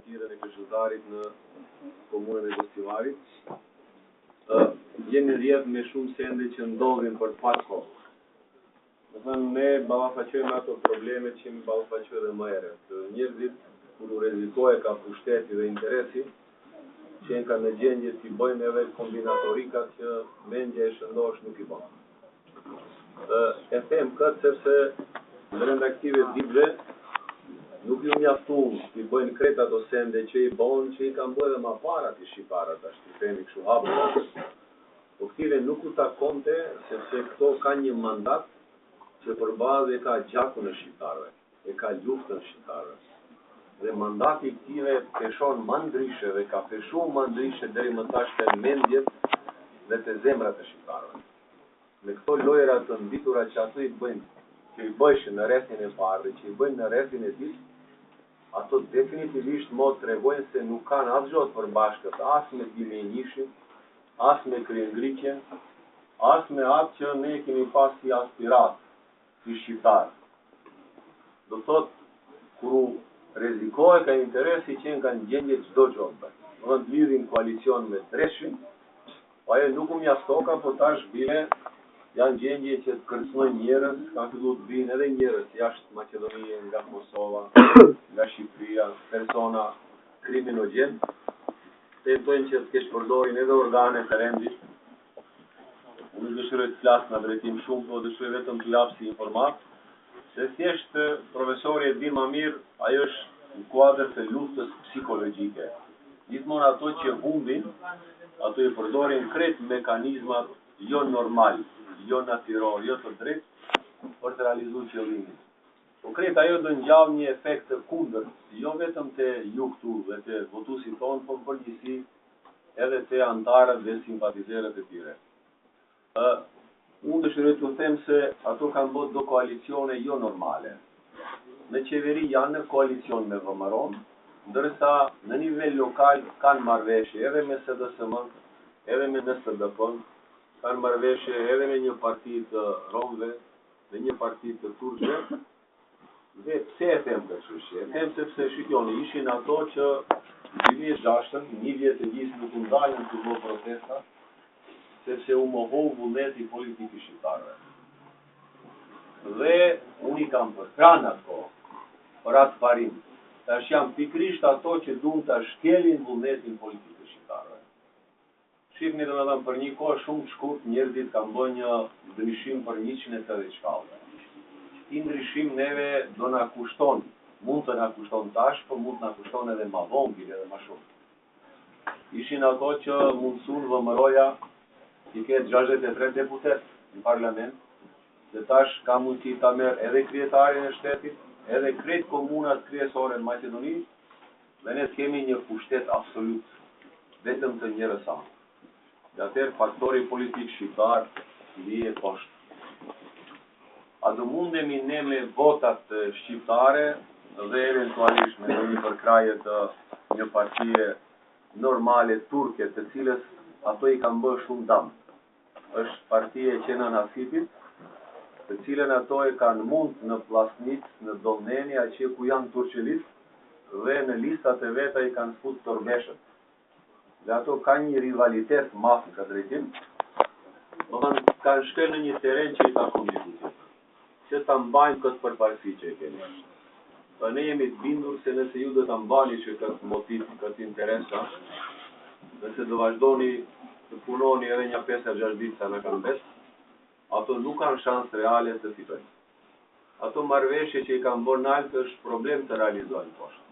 thirrjen e këshilltarit në komunën e Gostivarit. Jemi rrjedh me shumë sende që ndodhin për pak kohë. Do thënë ne ballafaqojmë ato probleme që kemi ballafaquar edhe më herët. Njerëzit kur u rrezikohet ka pushteti dhe interesi, që janë në gjendje të bëjnë edhe kombinatorikat që mendja e shëndosh nuk i bën. E them këtë sepse brenda këtyre ditëve nuk ju mjaftun të bëjnë krejt ato sende që i bën, që i kanë bërë edhe më para të shqiptarët, ashtu themi kështu hapur. Po këtyre nuk u takonte sepse këto kanë një mandat që përballë e ka gjakun e shqiptarëve, e ka luftën e shqiptarëve. Dhe mandati i këtyre peshon më ndryshe dhe ka peshuar më ndryshe deri më tash te mendjet dhe te zemrat e shqiptarëve. Me këto lojra të mbitura që ato i bëjnë, që i bëjshin në rrethin e parë dhe që i bëjnë në rrethin e dytë, ato definitivisht mo tregojnë se nuk kanë asgjë të përbashkët as me dimjenjishin, as me kryengritjen, as me atë që ne kemi pas si aspirat, si shqiptar. Do thot, kur u rrezikohet ka interesi që kanë gjendje çdo gjë. Do të lidhin koalicion me Dreshin, po ajo nuk u mjaftoka, po tash bile janë gjendje që të kërcënojnë njerëz, kanë filluar të vinë edhe njerëz jashtë Maqedonie, nga Kosova, nga Shqipëria, persona kriminogjen, tentojnë që të kesh përdorin edhe organe të rendit. Unë dëshiroj të flas në drejtim shumë, po dëshiroj vetëm të jap si informat, se thjesht profesori e di më mirë, ajo është në kuadër të luftës psikologjike. Gjithmonë ato që humbin, ato i përdorin krejt mekanizmat jo normal, jo natyror, jo të drejtë, për të realizuar qëllimin. Po krejt ajo do ngjall një efekt të kundërt, jo vetëm te ju këtu dhe te votuesit tonë, por përgjithësi edhe te antarët dhe simpatizerët e tyre. Unë dëshiroj të them se ato kanë bërë do koalicione jo normale. Në qeveri janë në koalicion me VMRO-n, ndërsa në nivel lokal kanë marrëveshje edhe me SDSM, edhe me NSDP-n, kanë marrëveshje edhe me një parti të romëve, me një parti të turqëve. Dhe pse e them kështu? E them sepse shikoni, ishin ato që 2006-ën, një vjet e gjithë nuk u ndalën të bëjnë protesta, sepse u mohou vullneti politik i shqiptarëve. Dhe unë i kam përkran ato, për atë parim. Tash janë pikrisht ato që duan ta shkelin vullnetin politik të shqiptarëve. Shihni domethënë për një kohë shumë të shkurt njerëzit kanë bërë një ndryshim për 180 shkallë. Këti ndryshim neve do na kushton, mund të na kushton tash, por mund të na kushton edhe më vonë, edhe më shumë. Ishin ato që mundsun VMRO-ja i ketë 63 deputet në parlament, dhe tash ka mundësi ta merr edhe kryetarin e shtetit, edhe krejt komunat kryesore në Maqedoni, dhe ne kemi një pushtet absolut, vetëm të njerëz sa. Dhe atëherë faktori politik shqiptar bie poshtë. A do mundemi ne me votat shqiptare dhe eventualisht me një përkraje të një partie normale turke, të cilës ato i kanë bërë shumë dëm. Është partia e Kenan Asipit, të cilën ato e kanë mund në Pllastnic, në Dolneni, atje ku janë turqelit, dhe në listat e veta i kanë fut torbeshët. Dhe ato kanë një rivalitet madh në këtë drejtim. Domethënë kanë shkel në një terren që i takon diskutit, që ta mbajnë këtë përparësi që e kemi. Po ne jemi të bindur se nëse ju do ta mbani që këtë motiv, këtë interes, nëse do vazhdoni të punoni edhe një 5-6 ditë sa në kanë bes, ato nuk kanë shans reale të fitojnë. Ato marrëveshje që i kanë bërë nalt është problem të realizojnë poshtë.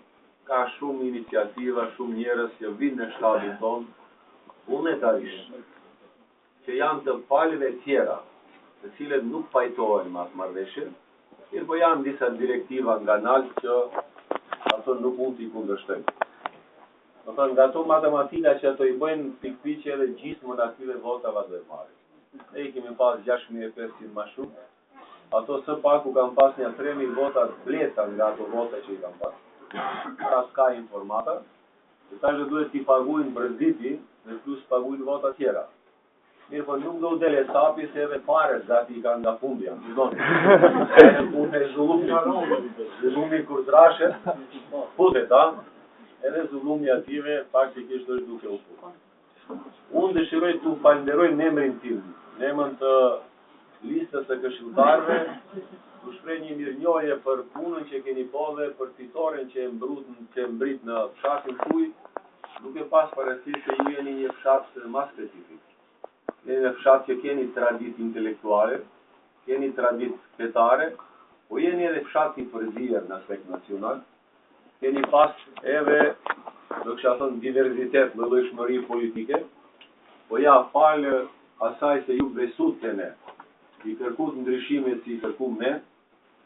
Ka shumë iniciativa, shumë njerëz që vinë në shtadin tonë, vullnetarisht, që janë të palëve tjera, të cilët nuk pajtohen me atë marrëveshje, po janë disa direktiva nga nalt që ato nuk mund t'i kundërshtojnë. Do thënë, nga ato matematika që ato i bëjnë pikpyetje dhe gjysmën atyre votave do e marrin. Ne i kemi pas 6500 më shumë. Ato së paku kanë pas një 3000 vota bleta nga ato vota që i kanë pas. Pra s'ka informata. Dhe tash duhet t'i paguajnë brëzditi dhe plus paguajnë vota tjera. Mirë, po nuk do dele sapi se edhe paret zati i kanë nga fundja. Unë e zullumi kur drashet, putet, edhe zullumi ative faktikisht është duke u fut. Unë dëshiroj t'u falenderoj në emrin tim, në emrin të listës së këshilltarëve, t'u shpreh një mirënjohje për punën që keni bërë, për fitoren që e mbrit në fshatin tuaj, duke pas parasysh se ju jeni një fshat më specifik. Jeni një fshat që keni traditë intelektuale, keni traditë fetare, po jeni edhe fshat i përzier në aspekt nacional, keni pas edhe, do kisha thënë, diversitet në llojshmëri politike, po ja falë asaj se ju besut të ne, i kërkut ndryshime si i kërkum ne,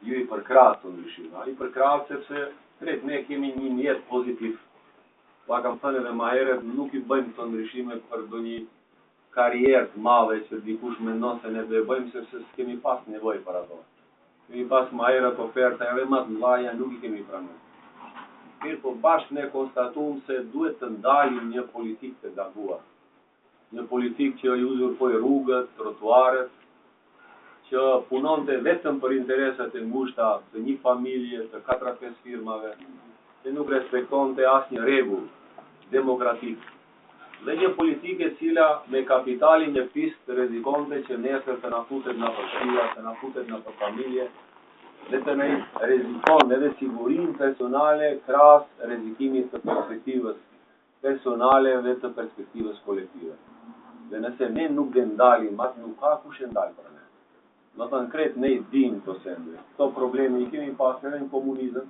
ju i përkrat të ndryshime. I përkrat sepse krejt ne kemi një mjet pozitiv. Pa kam thënë edhe ma herët, nuk i bëjmë të ndryshime për do një karierë të madhe që dikush mendon se ne do e bëjmë sepse s'kemi pas nevojë për ato. Kemi pas ma herët oferta edhe më të mëdha nuk i kemi pranuar. Mirë, po bashkë ne konstatuam se duhet të ndalim një politikë të gabuar. Një politikë që i uzurpoi rrugët, trotuaret, që punonte vetëm për interesat e ngushta të një familje, të 4-5 firmave, që nuk respektonte asnjë rregull demokratik. Dhe një politikë e cila me kapitalin e fisë të rrezikonte që nesër të na futet në shtëpia, të na futet në familje, dhe të ne rrezikon edhe sigurinë personale krahas rrezikimit të perspektivës personale dhe të perspektivës kolektive. Dhe nëse ne nuk dhe ndalim, atë nuk ka kush e ndal për ne. Do të konkret ne i dim këto sende. Këto probleme i kemi pasur edhe në komunizëm,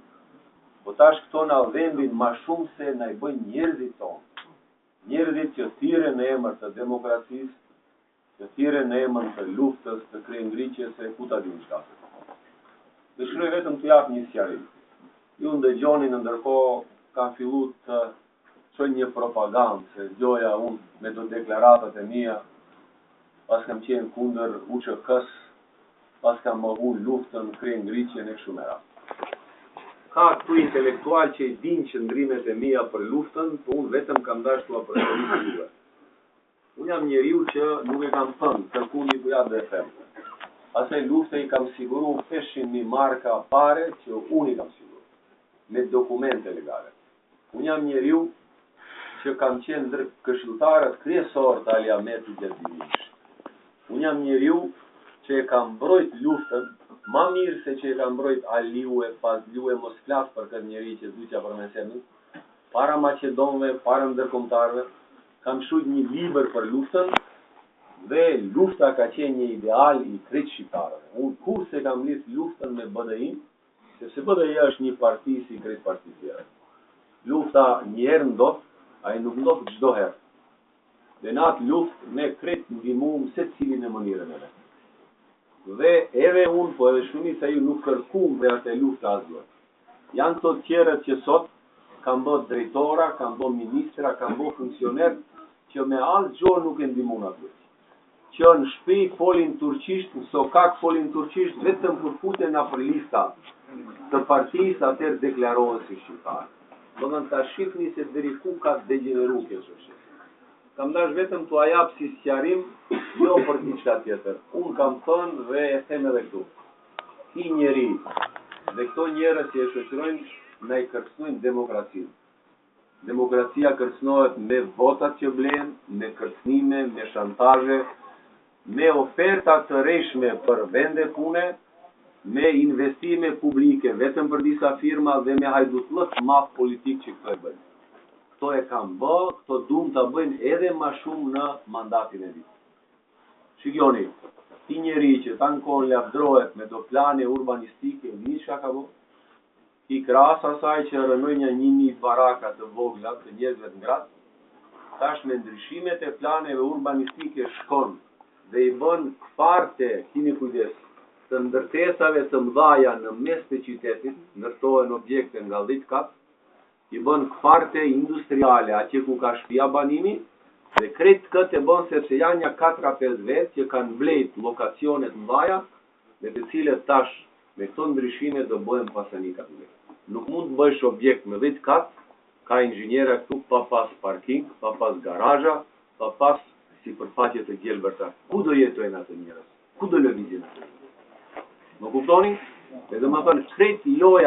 po tash këto na vendin më shumë se na i bëjnë njerëzit tonë. Njerëzit që thirren në emër të demokracisë, që thirren në emër të luftës, të kryengricjes e ku ta dim çka. Dëshiroj vetëm të jap një sqarim. Ju ndëgjoni ndërkohë kanë filluar të çojnë një propagandë, se gjoja unë me të deklaratat e mia, pas kam qenë kundër UÇK-s, pas kam mohu luftën, kryengricjen e kështu me radhë. Ka këtu intelektual që i din qëndrimet e mia për luftën, po unë vetëm kam dashur t'ua përsërisë juve. Unë jam njeriu që nuk e kam thënë, kërkuni ku ja dhe them. Asaj lufte i kam siguru 500.000 marka pare që unë i kam siguru, me dokumente legale. Unë jam njeriu që kam qenë ndër këshilltarët kryesor të Aliametit Gjerdinish. Unë jam njeriu që e kam mbrojt luftën, ma mirë se që e kam mbrojt Aliue, Fazliue, mos flas për këtë njeri që duqja për mesemin, para Maqedonëve, para ndërkombëtarëve, kam shujt një libër për luftën, dhe lufta ka qenë një ideal i krejt shqiptarëve. Unë kur se kam lidh luftën me BDI-n, sepse BDI është një parti si krejt parti tjera. Lufta njerë ndodh, ai nuk ndodh çdo herë. Dhe në atë luftë ne krejt ndihmuam secilin në mënyrën e vet. Dhe edhe unë, po edhe shumica ju nuk kërkuam për atë luftë asgjë. Janë të tjerët që sot kanë bërë drejtora, kanë bërë ministra, kanë bërë funksioner që me asgjë nuk e ndihmuan atë. Që në shtëpi folin turqisht, në sokak folin turqisht, vetëm kur futen në për lista të partisë, atër deklarohen si shqiptarë. Do të ta shihni se deri ku ka degeneru kjo çështje. Kam dash vetëm t'u jap si sqarim, jo për diçka tjetër. Unë kam thënë dhe e them edhe këtu. Ki njeri dhe këto njerëz që e shoqërojnë, na i kërcënojnë demokracinë. Demokracia kërcënohet me votat që blen, me kërcënime, me shantazhe, me oferta të rreshme për vende pune, me investime publike vetëm për disa firma dhe me hajdutllëk madh politik që këto e bëjnë. Këto e kam bë, këto duam ta bëjnë edhe më shumë në mandatin e tij. Shikoni, ti njeri që tankon lavdrohet me do plane urbanistike, një çka ka bë? I krahas asaj që rënojnë 1000 baraka të vogla të njerëzve të ngratë, tash me ndryshimet e planeve urbanistike shkon dhe i bën kfarte, keni kujdes, të ndërtesave të mëdhaja në mes të qytetit, ndërtohen objekte nga 10 kat, i bën kfarte industriale atje ku ka shtëpia banimi, dhe krejt këtë e bën sepse janë një 4-5 vetë që kanë blejt lokacionet mëdhaja, me të cilët tash me këto ndryshime do bëhen pasanika të vetë. Nuk mund të bësh objekt me 10 kat, ka inxhiniera këtu pa pas parking, pa pas garazha, pa pas sipërfaqe të gjelbërta. Ku do jetojnë ato njerëz? Ku do lëvizin ato? Më kuptoni? Edhe më thënë krejt loja